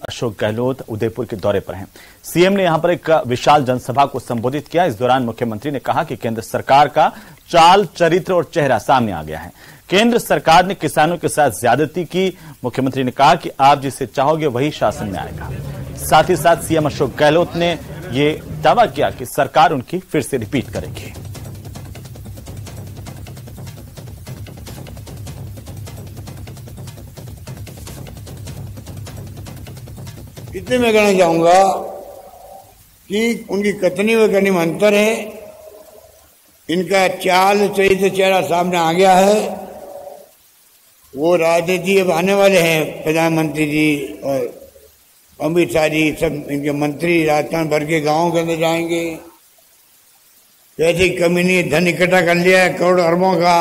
अशोक गहलोत उदयपुर के दौरे पर हैं। सीएम ने यहां पर एक विशाल जनसभा को संबोधित किया। इस दौरान मुख्यमंत्री ने कहा कि केंद्र सरकार का चाल, चरित्र और चेहरा सामने आ गया है। केंद्र सरकार ने किसानों के साथ ज्यादती की। मुख्यमंत्री ने कहा कि आप जिसे चाहोगे वही शासन में आएगा। साथ ही साथ सीएम अशोक गहलोत ने यह दावा किया कि सरकार उनकी फिर से रिपीट करेगी। इतने मैं कहना चाहूंगा कि उनकी कथनी व करनी में अंतर है। इनका चाल, चरित्र, चेहरा सामने आ गया है। वो राजनीति अब आने वाले हैं, प्रधानमंत्री जी और अमित शाह जी, सब इनके मंत्री राजस्थान भर के गांवों के अंदर जाएंगे। पैसे की कमी नहीं, धन इकट्ठा कर लिया है करोड़ों अरबों का।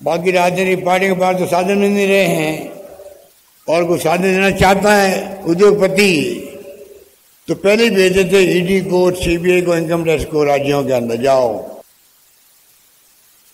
बाकी राजनीतिक पार्टी के पास तो साधन मिल नहीं रहे हैं, और कोई साधन देना चाहता है उद्योगपति तो पहले ही भेज देते ईडी को, सीबीआई को, इनकम टैक्स को राज्यों के अंदर जाओ।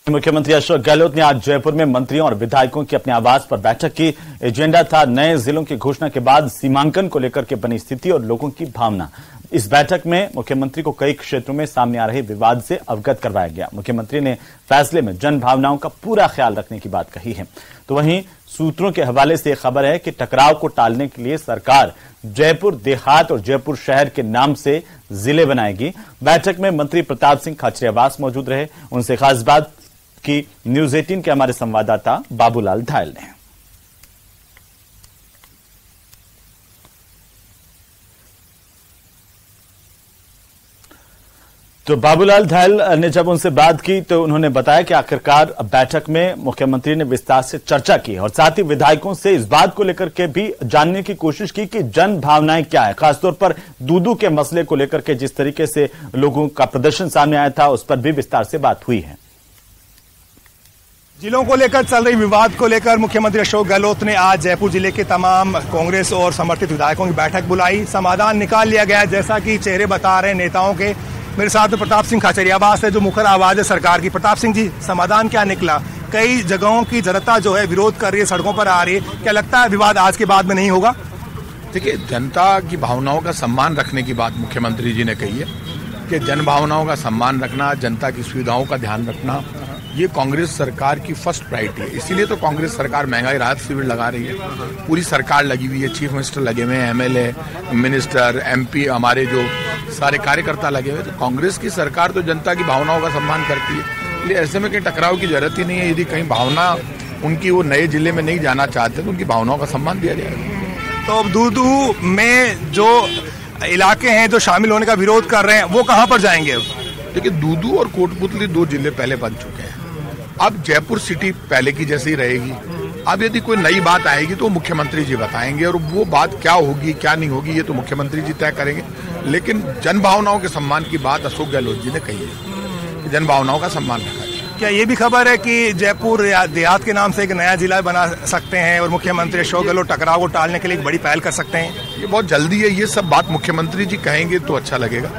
मुख्यमंत्री अशोक गहलोत ने आज जयपुर में मंत्रियों और विधायकों की अपने आवास पर बैठक की। एजेंडा था नए जिलों की घोषणा के बाद सीमांकन को लेकर के बनी स्थिति और लोगों की भावना। इस बैठक में मुख्यमंत्री को कई क्षेत्रों में सामने आ रहे विवाद से अवगत करवाया गया। मुख्यमंत्री ने फैसले में जन भावनाओं का पूरा ख्याल रखने की बात कही है। तो वहीं सूत्रों के हवाले से खबर है कि टकराव को टालने के लिए सरकार जयपुर देहात और जयपुर शहर के नाम से जिले बनाएगी। बैठक में मंत्री प्रताप सिंह खाचरियावास मौजूद रहे। उनसे खास बात की न्यूज 18 के हमारे संवाददाता बाबूलाल धायल ने। तो बाबूलाल धायल ने जब उनसे बात की तो उन्होंने बताया कि आखिरकार बैठक में मुख्यमंत्री ने विस्तार से चर्चा की और साथ ही विधायकों से इस बात को लेकर के भी जानने की कोशिश की कि जन भावनाएं क्या है। खासतौर पर दूधू के मसले को लेकर के जिस तरीके से लोगों का प्रदर्शन सामने आया था, उस पर भी विस्तार से बात हुई है। जिलों को लेकर चल रही विवाद को लेकर मुख्यमंत्री अशोक गहलोत ने आज जयपुर जिले के तमाम कांग्रेस और समर्थित विधायकों की बैठक बुलाई। समाधान निकाल लिया गया, जैसा कि चेहरे बता रहे हैं नेताओं के। मेरे साथ में प्रताप सिंह खाचरियावास है, जो मुखर आवाज है सरकार की। प्रताप सिंह जी, समाधान क्या निकला? कई जगहों की जनता जो है विरोध कर रही है, सड़कों पर आ रही है। क्या लगता है विवाद आज के बाद में नहीं होगा? देखिए, जनता की भावनाओं का सम्मान रखने की बात मुख्यमंत्री जी ने कही है कि जन भावनाओं का सम्मान रखना, जनता की सुविधाओं का ध्यान रखना, ये कांग्रेस सरकार की फर्स्ट प्रायोरिटी है। इसीलिए तो कांग्रेस सरकार महंगाई राहत शिविर लगा रही है। पूरी सरकार लगी हुई है, चीफ मिनिस्टर लगे हुए हैं, एमएलए, मिनिस्टर, एमपी, हमारे जो सारे कार्यकर्ता लगे हुए। तो कांग्रेस की सरकार तो जनता की भावनाओं का सम्मान करती है, इसलिए ऐसे में कहीं टकराव की जरूरत ही नहीं है। यदि कहीं भावना उनकी वो नए जिले में नहीं जाना चाहते तो उनकी भावनाओं का सम्मान दिया जाएगा। तो अब दूधू में जो इलाके हैं जो शामिल होने का विरोध कर रहे हैं, वो कहाँ पर जाएंगे? अब देखिए, दूधू और कोटपुतली 2 जिले पहले बन चुके हैं। अब जयपुर सिटी पहले की जैसी ही रहेगी। अब यदि कोई नई बात आएगी तो मुख्यमंत्री जी बताएंगे, और वो बात क्या होगी क्या नहीं होगी ये तो मुख्यमंत्री जी तय करेंगे। लेकिन जन भावनाओं के सम्मान की बात अशोक गहलोत जी ने कही है, जन भावनाओं का सम्मान रखा जाए। क्या ये भी खबर है कि जयपुर देहात के नाम से एक नया जिला बना सकते हैं और मुख्यमंत्री अशोक गहलोत टकराव को टालने के लिए एक बड़ी पहल कर सकते हैं? ये बहुत जल्दी है। ये सब बात मुख्यमंत्री जी कहेंगे तो अच्छा लगेगा,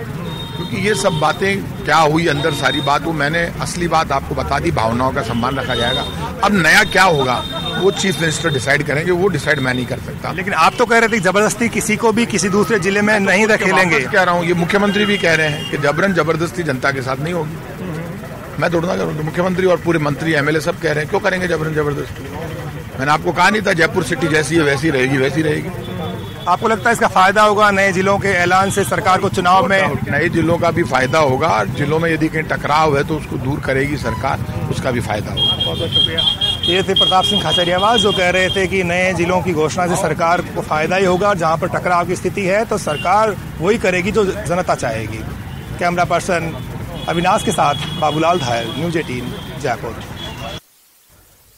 क्योंकि ये सब बातें क्या हुई अंदर सारी बात, वो मैंने असली बात आपको बता दी। भावनाओं का सम्मान रखा जाएगा। अब नया क्या होगा वो चीफ मिनिस्टर डिसाइड करेंगे, वो डिसाइड मैं नहीं कर सकता। लेकिन आप तो कह रहे थे जबरदस्ती किसी को भी किसी दूसरे जिले में नहीं रखेंगे। कह रहा हूँ, ये मुख्यमंत्री भी कह रहे हैं कि जबरन जबरदस्ती जनता के साथ नहीं होगी। मैं थोड़ा ना करूँगा, मुख्यमंत्री और पूरे मंत्री, एमएलए सब कह रहे हैं, क्यों करेंगे जबरन जबरदस्ती? मैंने आपको कहा नहीं था जयपुर सिटी जैसी है वैसी रहेगी, वैसी रहेगी। आपको लगता है इसका फायदा होगा नए जिलों के ऐलान से सरकार को चुनाव में? नए जिलों का भी फायदा होगा। जिलों में यदि कहीं टकराव है तो उसको दूर करेगी सरकार, उसका भी फायदा होगा। बहुत बहुत शुक्रिया। ये थे प्रताप सिंह खाचरियावास, जो कह रहे थे कि नए जिलों की घोषणा से सरकार को फायदा ही होगा। जहां पर टकराव की स्थिति है तो सरकार वही करेगी जो जनता चाहेगी। कैमरा पर्सन अविनाश के साथ बाबूलाल धायल, न्यूज 18 जयपुर।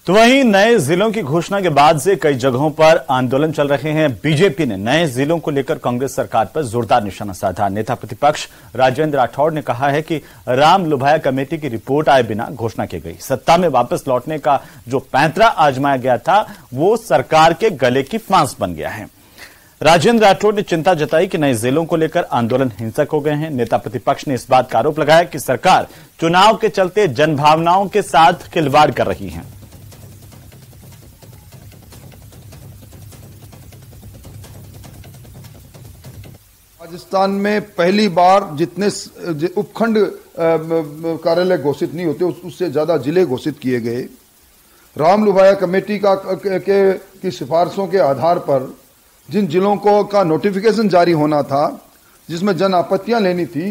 तो वहीं नए जिलों की घोषणा के बाद से कई जगहों पर आंदोलन चल रहे हैं। बीजेपी ने नए जिलों को लेकर कांग्रेस सरकार पर जोरदार निशाना साधा। नेता प्रतिपक्ष राजेंद्र राठौड़ ने कहा है कि राम लुभाया कमेटी की रिपोर्ट आए बिना घोषणा की गई। सत्ता में वापस लौटने का जो पैंतरा आजमाया गया था वो सरकार के गले की फांस बन गया है। राजेंद्र राठौड़ ने चिंता जताई कि नए जिलों को लेकर आंदोलन हिंसक हो गए हैं। नेता प्रतिपक्ष ने इस बात का आरोप लगाया कि सरकार चुनाव के चलते जनभावनाओं के साथ खिलवाड़ कर रही है। राजस्थान में पहली बार जितने उपखंड कार्यालय घोषित नहीं होते उससे ज्यादा जिले घोषित किए गए। राम लुभाया कमेटी की सिफारिशों के आधार पर जिन जिलों का नोटिफिकेशन जारी होना था, जिसमें जन आपत्तियां लेनी थी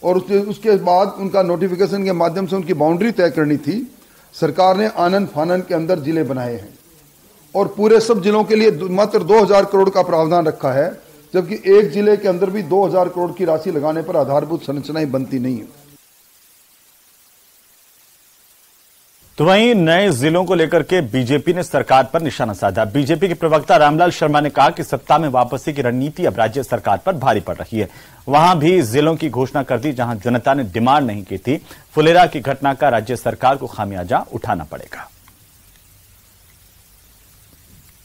और उसके बाद उनका नोटिफिकेशन के माध्यम से उनकी बाउंड्री तय करनी थी, सरकार ने आनन फानन के अंदर जिले बनाए हैं और पूरे सब जिलों के लिए मात्र 2000 करोड़ का प्रावधान रखा है, जबकि एक जिले के अंदर भी 2000 करोड़ की राशि लगाने पर आधारभूत संरचनाएं बनती नहीं है। तो वहीं नए जिलों को लेकर के बीजेपी ने सरकार पर निशाना साधा। बीजेपी के प्रवक्ता रामलाल शर्मा ने कहा कि सत्ता में वापसी की रणनीति अब राज्य सरकार पर भारी पड़ रही है। वहां भी जिलों की घोषणा कर दी जहां जनता ने डिमांड नहीं की थी। फुलेरा की घटना का राज्य सरकार को खामियाजा उठाना पड़ेगा।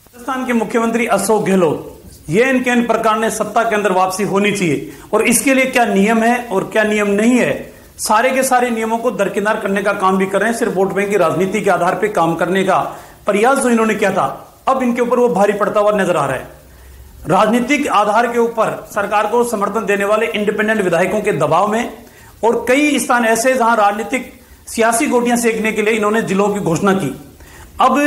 राजस्थान के मुख्यमंत्री अशोक गहलोत ये इनके प्रकार ने सत्ता के अंदर वापसी होनी चाहिए और इसके लिए क्या नियम है और क्या नियम नहीं है, सारे के सारे नियमों को दरकिनार करने का काम भी कर रहे हैं। सिर्फ वोट बैंक की राजनीति के आधार पर काम करने का प्रयास जो इन्होंने किया था, अब इनके ऊपर वो भारी पड़ता हुआ नजर आ रहा है। राजनीतिक आधार के ऊपर सरकार को समर्थन देने वाले इंडिपेंडेंट विधायकों के दबाव में और कई स्थान ऐसे जहां राजनीतिक सियासी गोटियां सेकने के लिए इन्होंने जिलों की घोषणा की। अब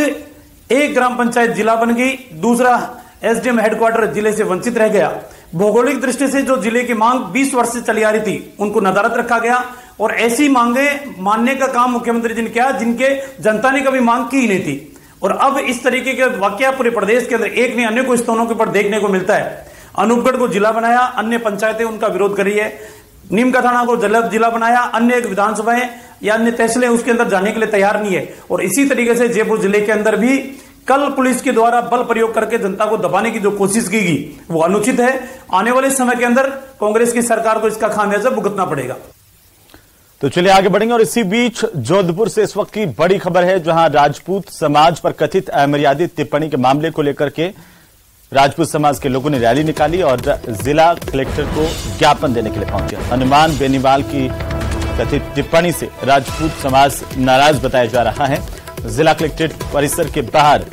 एक ग्राम पंचायत जिला बन गई, दूसरा एसडीएम हेडक्वार्टर जिले से वंचित रह गया। भौगोलिक दृष्टि से जो जिले की मांग 20 वर्ष से चली आ रही थी उनको नदारद रखा गया और ऐसी मांगे मानने का काम मुख्यमंत्री जी ने किया जिनके जनता ने कभी मांग की ही नहीं थी। और अब इस तरीके के वाकया पूरे प्रदेश के अंदर एक नहीं अनेकों स्थानों के ऊपर देखने को मिलता है। अनूपगढ़ को जिला बनाया, अन्य पंचायतें उनका विरोध कर रही है। नीम का थाना को जिला बनाया, अन्य विधानसभाएं या अन्य तहसीलें उसके अंदर जाने के लिए तैयार नहीं है। और इसी तरीके से जयपुर जिले के अंदर भी कल पुलिस के द्वारा बल प्रयोग करके जनता को दबाने की जो कोशिश की गई वो अनुचित है। आने वाले समय के अंदर कांग्रेस की सरकार को इसका खामियाजा भुगतना पड़ेगा। तो चलिए आगे बढ़ेंगे और इसी बीच जोधपुर से इस वक्त की बड़ी खबर है, जहां राजपूत समाज पर कथित अमर्यादित टिप्पणी के मामले को लेकर के राजपूत समाज के लोगों ने रैली निकाली और जिला कलेक्टर को ज्ञापन देने के लिए पहुंचे। हनुमान बेनीवाल की कथित टिप्पणी से राजपूत समाज नाराज बताया जा रहा है। जिला कलेक्ट्रेट परिसर के बाहर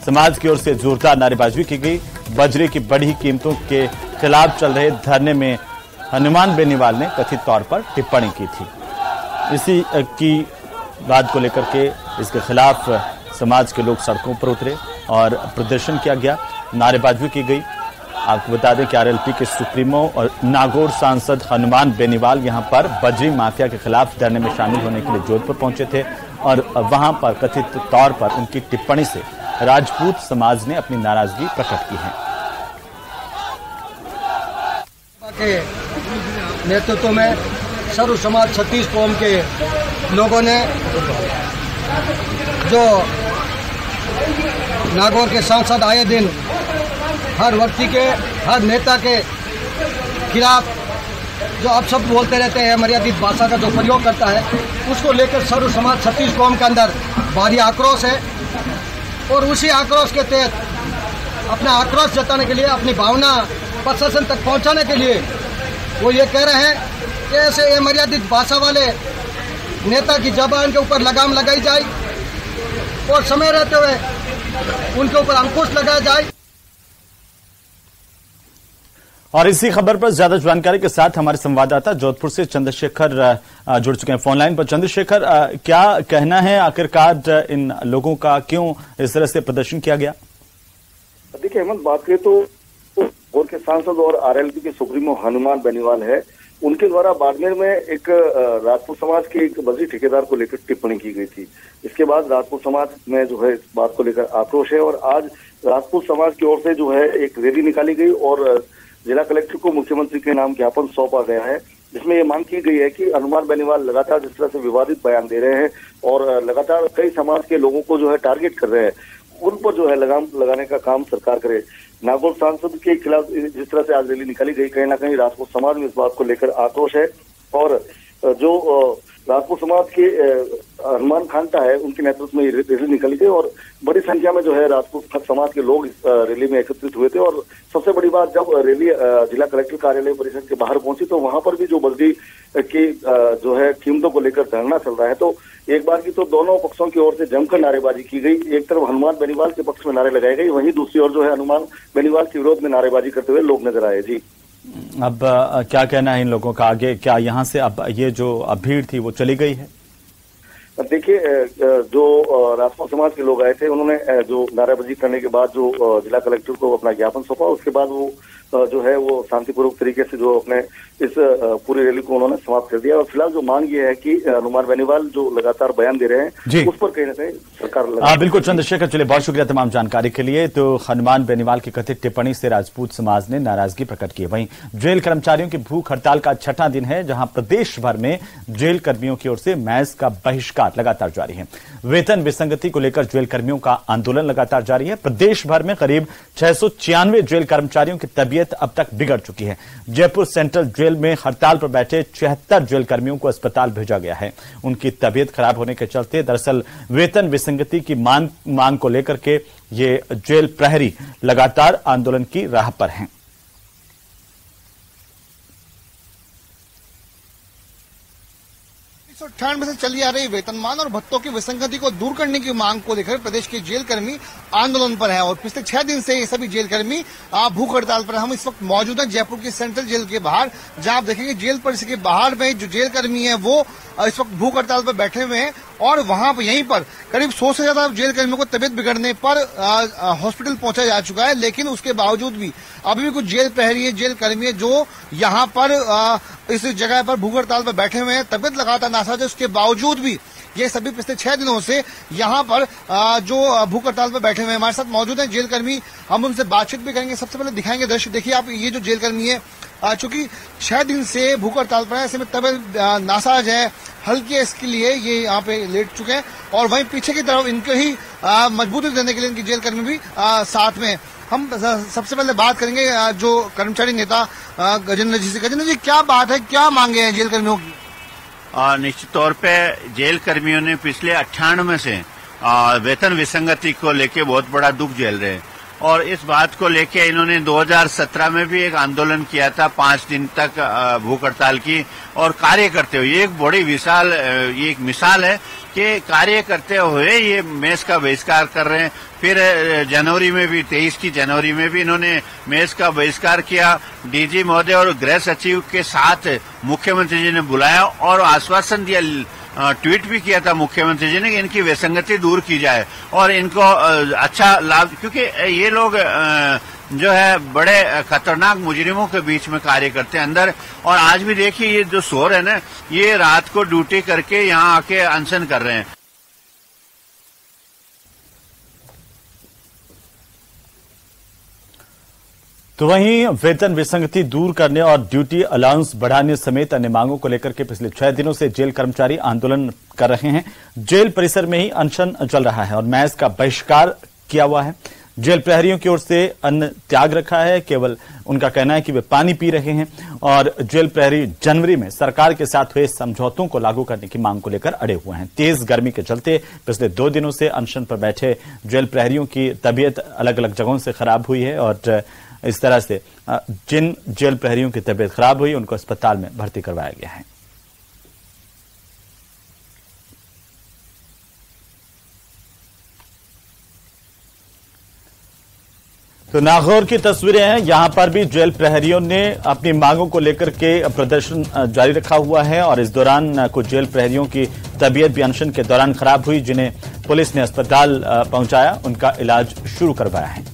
समाज की ओर से जोरदार नारेबाजी की गई। बजरे की बढ़ी कीमतों के खिलाफ चल रहे धरने में हनुमान बेनीवाल ने कथित तौर पर टिप्पणी की थी। इसी की बात को लेकर के इसके खिलाफ समाज के लोग सड़कों पर उतरे और प्रदर्शन किया गया, नारेबाजी की गई। आपको बता दें कि आरएलपी के सुप्रीमो और नागौर सांसद हनुमान बेनीवाल यहां पर बजरी माफिया के खिलाफ धरने में शामिल होने के लिए जोधपुर पहुंचे थे और वहां पर कथित तौर पर उनकी टिप्पणी से राजपूत समाज ने अपनी नाराजगी प्रकट की है। के नेतृत्व में सर्व समाज 36 कौम के लोगों ने जो नागौर के सांसद आए दिन हर व्यक्ति के हर नेता के खिलाफ जो अपशब्द बोलते रहते हैं, मर्यादित भाषा का जो प्रयोग करता है, उसको लेकर सर्व समाज 36 कौम के अंदर भारी आक्रोश है। और उसी आक्रोश के तहत अपना आक्रोश जताने के लिए, अपनी भावना प्रशासन तक पहुंचाने के लिए वो ये कह रहे हैं कि ऐसे मर्यादित भाषा वाले नेता की जबान के ऊपर लगाम लगाई जाए और समय रहते हुए उनके ऊपर अंकुश लगाया जाए। और इसी खबर पर ज्यादा जानकारी के साथ हमारे संवाददाता जोधपुर से चंद्रशेखर जुड़ चुके हैं फोन लाइन पर। चंद्रशेखर, क्या कहना है आखिरकार इन लोगों का, क्यों इस तरह से प्रदर्शन किया गया? देखिए हेमंत, बात करें तो और के सांसद और आरएलपी के सुप्रीमो हनुमान बेनीवाल है, उनके द्वारा बाड़मेर में एक राजपूत समाज के एक बजरी ठेकेदार को लेकर टिप्पणी की गई थी। इसके बाद राजपूत समाज में जो है इस बात को लेकर आक्रोश है और आज राजपूत समाज की ओर से जो है एक रैली निकाली गई और जिला कलेक्टर को मुख्यमंत्री के नाम ज्ञापन सौंपा गया है, जिसमें ये मांग की गई है कि हनुमान बेनीवाल लगातार जिस तरह से विवादित बयान दे रहे हैं और लगातार कई समाज के लोगों को जो है टारगेट कर रहे हैं, उन पर जो है लगाम लगाने का काम सरकार करे। नागौर सांसद के खिलाफ जिस तरह से आज रैली निकाली गई, कहीं ना कहीं राजपूत समाज में इस बात को लेकर आक्रोश है और जो राजपूत समाज के हनुमान खांटा है, उनके नेतृत्व में रैली निकाली गई और बड़ी संख्या में जो है राजपूत समाज के लोग इस रैली में एकत्रित हुए थे। और सबसे बड़ी बात, जब रैली जिला कलेक्टर कार्यालय परिसर के बाहर पहुंची तो वहां पर भी जो बजरी की जो है कीमतों को लेकर धरना चल रहा है, तो एक बार की तो दोनों पक्षों की ओर से जमकर नारेबाजी की गई। एक तरफ हनुमान बेनीवाल के पक्ष में नारे लगाए गए, वहीं दूसरी ओर जो है हनुमान बेनीवाल के विरोध में नारेबाजी करते हुए लोग नजर आए। जी अब क्या कहना है इन लोगों का आगे? क्या यहाँ से अब ये जो भीड़ थी वो चली गई है? देखिए, जो राजपूत समाज के लोग आए थे, उन्होंने जो नारेबाजी करने के बाद जो जिला कलेक्टर को अपना ज्ञापन सौंपा, उसके बाद वो जो है वो शांतिपूर्वक तरीके से जो अपने इस पूरी रैली को उन्होंने समाप्त कर दिया। और फिलहाल जो मांग ये है कि हनुमान बेनीवाल जो लगातार बयान दे रहे हैं, उस पर कहीं ना कहीं सरकार बिल्कुल। चंद्रशेखर, चलिए बहुत शुक्रिया तमाम जानकारी के लिए। तो हनुमान बेनीवाल की कथित टिप्पणी से राजपूत समाज ने नाराजगी प्रकट की। वहीं जेल कर्मचारियों की भूख हड़ताल का छठा दिन है, जहां प्रदेश भर में जेल कर्मियों की ओर से मैस का बहिष्कार लगातार जारी है। वेतन विसंगति को लेकर जेल कर्मियों का आंदोलन लगातार जारी है। प्रदेश भर में करीब 696 जेल कर्मचारियों की तबीयत अब तक बिगड़ चुकी है। जयपुर सेंट्रल जेल में हड़ताल पर बैठे 76 जेल कर्मियों को अस्पताल भेजा गया है। उनकी तबीयत खराब होने के चलते दरअसल वेतन विसंगति की मांग को लेकर के ये जेल प्रहरी लगातार आंदोलन की राह पर हैं। 1998 से चली आ रही वेतनमान और भत्तों की विसंगति को दूर करने की मांग को लेकर प्रदेश के जेल कर्मी आंदोलन पर हैं और पिछले 6 दिन से ये सभी जेल कर्मी भूख हड़ताल पर। हम इस वक्त मौजूद हैं जयपुर की सेंट्रल जेल के बाहर, जहां आप देखेंगे जेल परिसर के बाहर में जो जेल कर्मी है वो इस वक्त भूख हड़ताल पर बैठे हुए हैं और वहां पर यहीं पर करीब 100 से ज्यादा जेल कर्मियों को तबियत बिगड़ने पर हॉस्पिटल पहुंचा जा चुका है। लेकिन उसके बावजूद भी अभी भी कुछ जेल प्रहरी है, जेल कर्मी है जो यहाँ पर इस जगह पर भूख हड़ताल पर बैठे हुए हैं। तबियत लगातार नासाज है, उसके बावजूद भी ये सभी पिछले 6 दिनों से यहाँ पर जो भूख हड़ताल पर बैठे हुए हैं। हमारे साथ मौजूद हैं जेल कर्मी, हम उनसे बातचीत भी करेंगे। सबसे पहले दिखाएंगे दर्शक, देखिए आप, ये जो जेल कर्मी है चूंकि 6 दिन से भूख हड़ताल पर है, ऐसे में तबियत नासाज है, हल्की है, इसके लिए ये यहाँ पे लेट चुके हैं और वहीं पीछे की तरफ इनको ही मजबूती देने के लिए इनकी जेल कर्मी भी साथ में। हम सबसे पहले बात करेंगे जो कर्मचारी नेता गजेंद्र जी से। गजेंद्र जी, क्या बात है, क्या मांगे हैं जेल कर्मियों की? निश्चित तौर पे जेल कर्मियों ने पिछले 98 से वेतन विसंगति को लेके बहुत बड़ा दुख झेल रहे हैं और इस बात को लेके इन्होंने 2017 में भी एक आंदोलन किया था 5 दिन तक भूख हड़ताल की और कार्य करते हुए। ये एक बड़ी विशाल ये एक मिसाल है कि कार्य करते हुए ये मेस का बहिष्कार कर रहे हैं। फिर जनवरी में भी 23 की जनवरी में भी इन्होंने मेस का बहिष्कार किया। डीजी महोदय और गृह सचिव के साथ मुख्यमंत्री जी ने बुलाया और आश्वासन दिया, ट्वीट भी किया था मुख्यमंत्री जी ने कि इनकी विसंगति दूर की जाए और इनको अच्छा लाभ, क्योंकि ये लोग जो है बड़े खतरनाक मुजरिमों के बीच में कार्य करते हैं अंदर। और आज भी देखिए ये जो शोर है ना, ये रात को ड्यूटी करके यहाँ आके अनशन कर रहे हैं। तो वहीं वेतन विसंगति दूर करने और ड्यूटी अलाउंस बढ़ाने समेत अन्य मांगों को लेकर के पिछले 6 दिनों से जेल कर्मचारी आंदोलन कर रहे हैं। जेल परिसर में ही अनशन चल रहा है और मैस का बहिष्कार किया हुआ है। जेल प्रहरियों की ओर से अन्न त्याग रखा है, केवल उनका कहना है कि वे पानी पी रहे हैं और जेल प्रहरी जनवरी में सरकार के साथ हुए समझौतों को लागू करने की मांग को लेकर अड़े हुए हैं। तेज गर्मी के चलते पिछले 2 दिनों से अनशन पर बैठे जेल प्रहरियों की तबीयत अलग अलग जगहों से खराब हुई है और इस तरह से जिन जेल प्रहरियों की तबीयत खराब हुई उनको अस्पताल में भर्ती करवाया गया है। तो नागौर की तस्वीरें हैं, यहां पर भी जेल प्रहरियों ने अपनी मांगों को लेकर के प्रदर्शन जारी रखा हुआ है और इस दौरान कुछ जेल प्रहरियों की तबीयत भी अनशन के दौरान खराब हुई, जिन्हें पुलिस ने अस्पताल पहुंचाया, उनका इलाज शुरू करवाया है।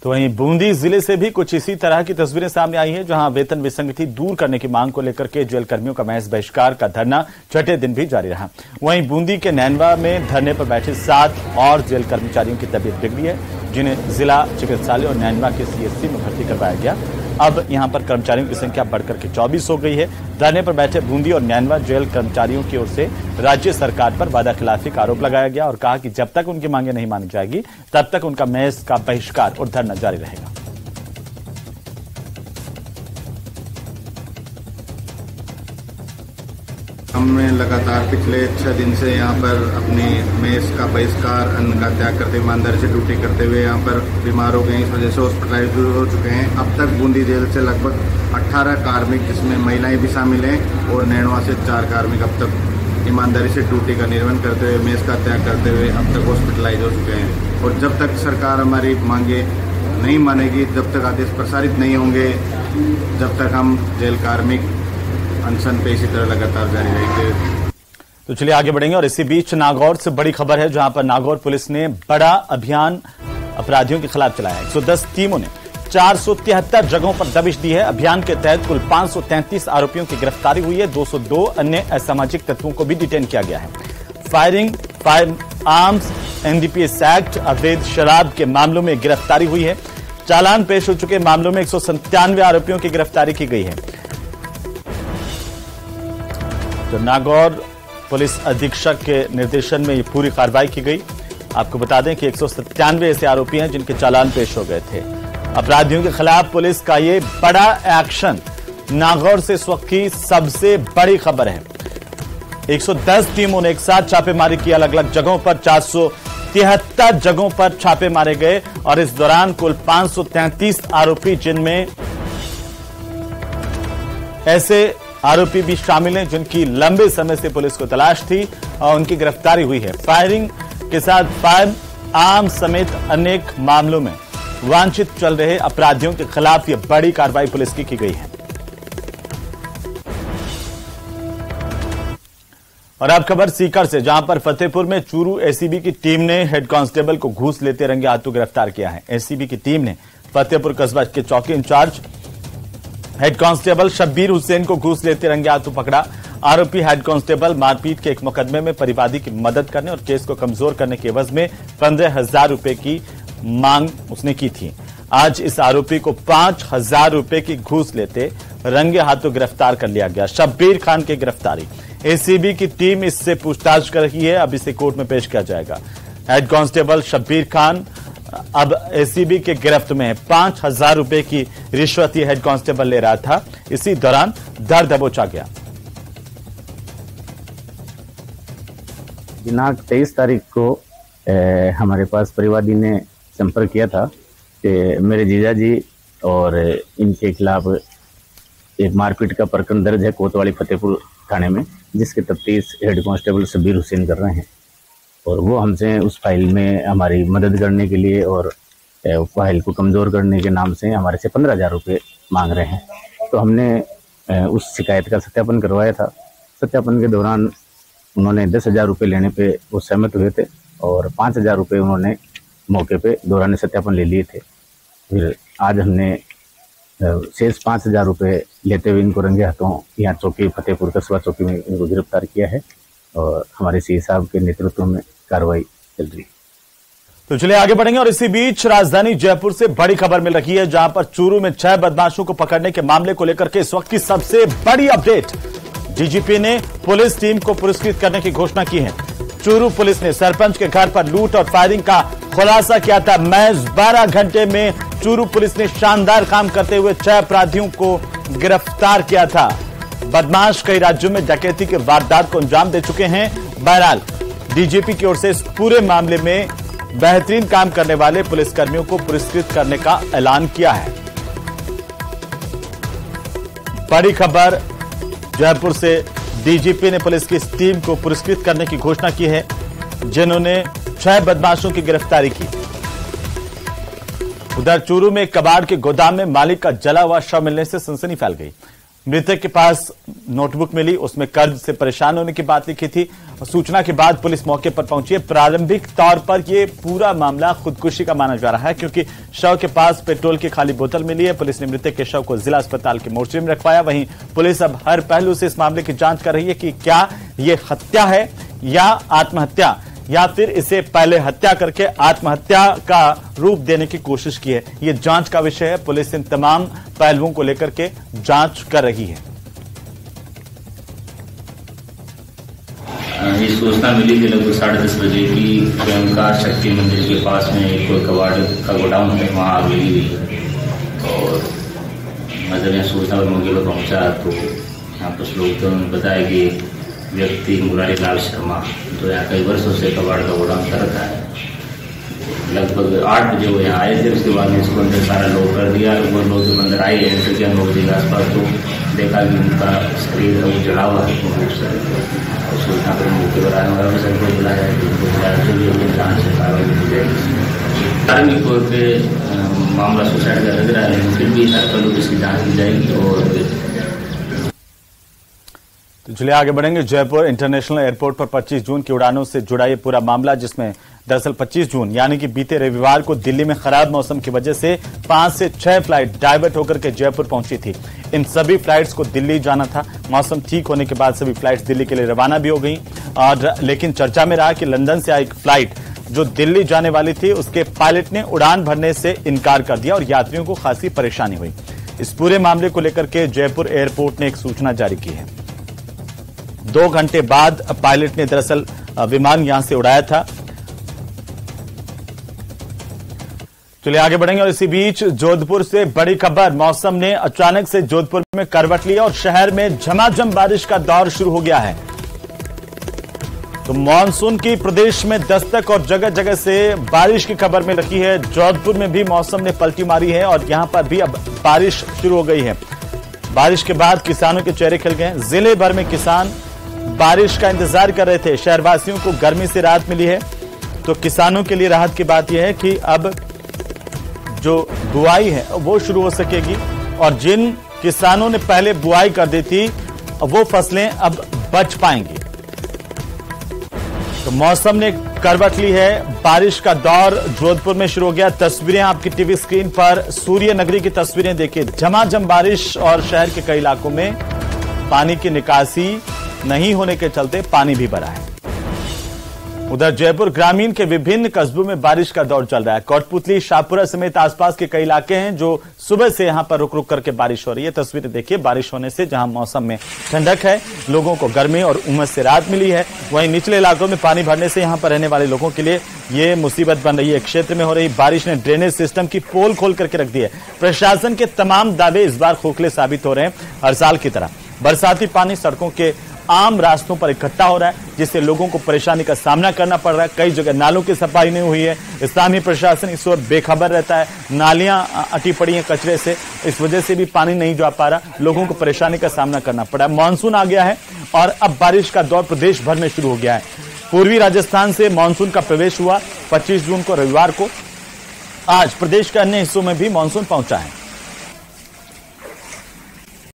तो वहीं बूंदी जिले से भी कुछ इसी तरह की तस्वीरें सामने आई हैं, जहां वेतन विसंगति दूर करने की मांग को लेकर के जेल कर्मियों का महज बहिष्कार का धरना 6ठे दिन भी जारी रहा। वहीं बूंदी के नैनवा में धरने पर बैठे 7 और जेल कर्मचारियों की तबीयत बिगड़ी है, जिन्हें जिला चिकित्सालय और नैनवा के सीएचसी में भर्ती करवाया गया। अब यहां पर कर्मचारियों की संख्या बढ़कर के 24 हो गई है। धरने पर बैठे बूंदी और नैनवा जेल कर्मचारियों की ओर से राज्य सरकार पर वादाखिलाफी का आरोप लगाया गया और कहा कि जब तक उनकी मांगे नहीं मानी जाएगी तब तक उनका महज का बहिष्कार और धरना जारी रहेगा। हमने लगातार पिछले 6 दिन से यहाँ पर अपनी मेस का बहिष्कार, अन्न का त्याग करते हुए, ईमानदारी से ड्यूटी करते हुए यहाँ पर बीमार हो गए, इस वजह से हॉस्पिटलाइज हो चुके हैं। अब तक बूंदी जेल से लगभग 18 कार्मिक, जिसमें महिलाएं भी शामिल हैं, और नैनवा से 4 कार्मिक अब तक ईमानदारी से ड्यूटी का निर्वहन करते हुए मेस का त्याग करते हुए अब तक हॉस्पिटलाइज हो चुके हैं। और जब तक सरकार हमारी मांगे नहीं मानेगी, जब तक आदेश प्रसारित नहीं होंगे, जब तक हम जेल कार्मिक अनशन पे इसी तरह लगातार जारी रहेंगे। तो चलिए आगे बढ़ेंगे और इसी बीच नागौर से बड़ी खबर है, जहां पर नागौर पुलिस ने बड़ा अभियान अपराधियों के खिलाफ चलाया। 110 टीमों ने 473 जगहों पर दबिश दी है। अभियान के तहत कुल 533 आरोपियों की गिरफ्तारी हुई है। 202 अन्य असामाजिक तत्वों को भी डिटेन किया गया है। Firing, fire arms, NDPS act, अवैध शराब के मामलों में गिरफ्तारी हुई है। चालान पेश हो चुके मामलों में 197 आरोपियों की गिरफ्तारी की गई है। तो नागौर पुलिस अधीक्षक के निर्देशन में ये पूरी कार्रवाई की गई। आपको बता दें कि 197 ऐसे आरोपी हैं जिनके चालान पेश हो गए थे। अपराधियों के खिलाफ पुलिस का ये बड़ा एक्शन नागौर से इस वक्त की सबसे बड़ी खबर है। 110 टीमों ने एक साथ छापेमारी की। अलग अलग जगहों पर 473 जगहों पर छापे मारे गए और इस दौरान कुल 533 आरोपी, जिनमें ऐसे आरोपी भी शामिल हैं जिनकी लंबे समय से पुलिस को तलाश थी और उनकी गिरफ्तारी हुई है। फायरिंग के साथ फायर आर्म समेत अनेक मामलों में वांछित चल रहे अपराधियों के खिलाफ यह बड़ी कार्रवाई पुलिस की गई है। और अब खबर सीकर से, जहां पर फतेहपुर में चूरू एसीबी की टीम ने हेड कांस्टेबल को घूस लेते रंगे हाथों गिरफ्तार किया है। एसीबी की टीम ने फतेहपुर कस्बा के चौकी incharge head constable Shabbir Hussain को घूस लेते रंगे हाथों पकड़ा। आरोपी हेड कांस्टेबल मारपीट के एक मुकदमे में परिवादी की मदद करने और केस को कमजोर करने के एवज में 15,000 रुपए की मांग उसने की थी। आज इस आरोपी को 5,000 रुपए की घूस लेते रंगे हाथों गिरफ्तार कर लिया गया। शब्बीर खान की गिरफ्तारी, एसीबी की टीम इससे पूछताछ कर रही है। अब इसे कोर्ट में पेश किया जाएगा। हेड कांस्टेबल शब्बीर खान अब एसीबी के गिरफ्त में है। 5,000 रुपए की रिश्वत हेड कांस्टेबल ले रहा था। इसी दौरान दर दबोचा गया। दिनांक 23 तारीख को हमारे पास परिवादी ने संपर्क किया था कि मेरे जीजा जी और इनके खिलाफ एक मारपीट का प्रकरण दर्ज है कोतवाली फतेहपुर थाने में, जिसके तफ्तीश हेड कांस्टेबल शब्बीर हुसैन कर रहे हैं। और वो हमसे उस फाइल में हमारी मदद करने के लिए और फाइल को कमज़ोर करने के नाम से हमारे से 15,000 रुपये मांग रहे हैं। तो हमने उस शिकायत का सत्यापन करवाया था। सत्यापन के दौरान उन्होंने 10,000 रुपये लेने पे वो सहमत हुए थे और 5,000 रुपये उन्होंने मौके पे दौरान सत्यापन ले लिए थे। फिर आज हमने शेष 5,000 रुपये लेते हुए इनको रंगे हाथों यहाँ चौकी फतेहपुर कस्बा चौकी में इनको गिरफ्तार किया है और हमारे सीए साहब के नेतृत्व में कार्रवाई चल रही है। तो चलिए आगे बढ़ेंगे और इसी बीच राजधानी जयपुर से बड़ी खबर मिल रही है, जहां पर चूरू में 6 बदमाशों को पकड़ने के मामले को लेकर के इस वक्त की सबसे बड़ी अपडेट। डीजीपी ने पुलिस टीम को पुरस्कृत करने की घोषणा की है। चूरू पुलिस ने सरपंच के घर पर लूट और फायरिंग का खुलासा किया था। महज 12 घंटे में चूरू पुलिस ने शानदार काम करते हुए 6 अपराधियों को गिरफ्तार किया था। बदमाश कई राज्यों में डकैती के वारदात को अंजाम दे चुके हैं। बहरहाल डीजीपी की ओर से इस पूरे मामले में बेहतरीन काम करने वाले पुलिसकर्मियों को पुरस्कृत करने का ऐलान किया है। बड़ी खबर जयपुर से, डीजीपी ने पुलिस की इस टीम को पुरस्कृत करने की घोषणा की है, जिन्होंने 6 बदमाशों की गिरफ्तारी की। उधर चूरू में कबाड़ के गोदाम में मालिक का जला हुआ शव मिलने से सनसनी फैल गई। मृतक के पास नोटबुक मिली, उसमें कर्ज से परेशान होने की बात लिखी थी। सूचना के बाद पुलिस मौके पर पहुंची है। प्रारंभिक तौर पर यह पूरा मामला खुदकुशी का माना जा रहा है, क्योंकि शव के पास पेट्रोल की खाली बोतल मिली है। पुलिस ने मृतक के शव को जिला अस्पताल के मोर्चरी में रखवाया। वहीं पुलिस अब हर पहलू से इस मामले की जांच कर रही है कि क्या ये हत्या है या आत्महत्या, या फिर इसे पहले हत्या करके आत्महत्या का रूप देने की कोशिश की है। ये जांच का विषय है। पुलिस इन तमाम पहलुओं को लेकर के जांच कर रही है। ये सूचना मिली कि लगभग 10:30 बजे की ओंकार शक्ति मंदिर के पास में एक कबाड़ का गोडाउन है, वहाँ आग लगी हुई है। और मैं जब यहाँ सूचना पर मौके पर पहुँचा तो यहाँ कुछ लोग तो बताया कि व्यक्ति मुरारी लाल शर्मा, जो यहाँ कई वर्षों से कबाड़ का गोडाउन कर रखा है, लगभग 8 बजे वो यहाँ आए थे। उसके बाद इसको अंदर सारा लोग कर दिया। वो लोग जब अंदर आए हैं तो क्या 9 बजे के आसपास तो देखा कि उनका शरीर वो जला हुआ है। सूचना पर मौके पर आए और सभी को बुलाया है, जिनको बुलाया जो भी होगी जांच से कार्रवाई की जाएगी। प्रारंभिक तौर पर मामला सुसाइड का लग रहा है, लेकिन फिर भी हर पहलू इसकी जांच की जाएगी। और तो चलिए आगे बढ़ेंगे। जयपुर इंटरनेशनल एयरपोर्ट पर 25 जून की उड़ानों से जुड़ा ये पूरा मामला, जिसमें दरअसल 25 जून यानी कि बीते रविवार को दिल्ली में खराब मौसम की वजह से 5 से 6 फ्लाइट डाइवर्ट होकर के जयपुर पहुंची थी। इन सभी फ्लाइट्स को दिल्ली जाना था। मौसम ठीक होने के बाद सभी फ्लाइट्स दिल्ली के लिए रवाना भी हो गई, और लेकिन चर्चा में रहा कि लंदन से आई एक फ्लाइट जो दिल्ली जाने वाली थी, उसके पायलट ने उड़ान भरने से इनकार कर दिया और यात्रियों को खासी परेशानी हुई। इस पूरे मामले को लेकर के जयपुर एयरपोर्ट ने एक सूचना जारी की है। 2 घंटे बाद पायलट ने दरअसल विमान यहां से उड़ाया था। चलिए आगे बढ़ेंगे। और इसी बीच जोधपुर से बड़ी खबर, मौसम ने अचानक से जोधपुर में करवट लिया और शहर में झमाझम बारिश का दौर शुरू हो गया है। तो मानसून की प्रदेश में दस्तक और जगह जगह से बारिश की खबर मिल रही है। जोधपुर में भी मौसम ने पलटी मारी है और यहां पर भी अब बारिश शुरू हो गई है। बारिश के बाद किसानों के चेहरे खिल गए। जिले भर में किसान बारिश का इंतजार कर रहे थे। शहरवासियों को गर्मी से राहत मिली है। तो किसानों के लिए राहत की बात यह है कि अब जो बुआई है वो शुरू हो सकेगी, और जिन किसानों ने पहले बुआई कर दी थी वो फसलें अब बच पाएंगी। तो मौसम ने करवट ली है। बारिश का दौर जोधपुर में शुरू हो गया। तस्वीरें आपकी टीवी स्क्रीन पर, सूर्य नगरी की तस्वीरें देखिए। झमाझम बारिश और शहर के कई इलाकों में पानी की निकासी नहीं होने के चलते पानी भी भरा है। उधर जयपुर ग्रामीण के विभिन्न कस्बों में बारिश का दौर चल रहा है। कोटपुतली, शाहपुरा समेत आसपास के कई इलाके हैं जो सुबह से यहां पर रुक रुक करके बारिश हो रही है। तस्वीरें देखिए। बारिश होने से जहां मौसम में ठंडक है, लोगों को गर्मी और उमस से राहत मिली है, वहीं निचले इलाकों में पानी भरने से यहां पर रहने वाले लोगों के लिए ये मुसीबत बन रही है। क्षेत्र में हो रही बारिश ने ड्रेनेज सिस्टम की पोल खोल करके रख दी है। प्रशासन के तमाम दावे इस बार खोखले साबित हो रहे हैं। हर साल की तरह बरसाती पानी सड़कों के आम रास्तों पर इकट्ठा हो रहा है, जिससे लोगों को परेशानी का सामना करना पड़ रहा है। कई जगह नालों की सफाई नहीं हुई है। स्थानीय प्रशासन इस ओर बेखबर रहता है। नालियां अटी पड़ी हैं कचरे से, इस वजह से भी पानी नहीं जा पा रहा। लोगों को परेशानी का सामना करना पड़ा। मानसून आ गया है और अब बारिश का दौर प्रदेश भर में शुरू हो गया है। पूर्वी राजस्थान से मानसून का प्रवेश हुआ 25 जून को रविवार को। आज प्रदेश के अन्य हिस्सों में भी मानसून पहुंचा है।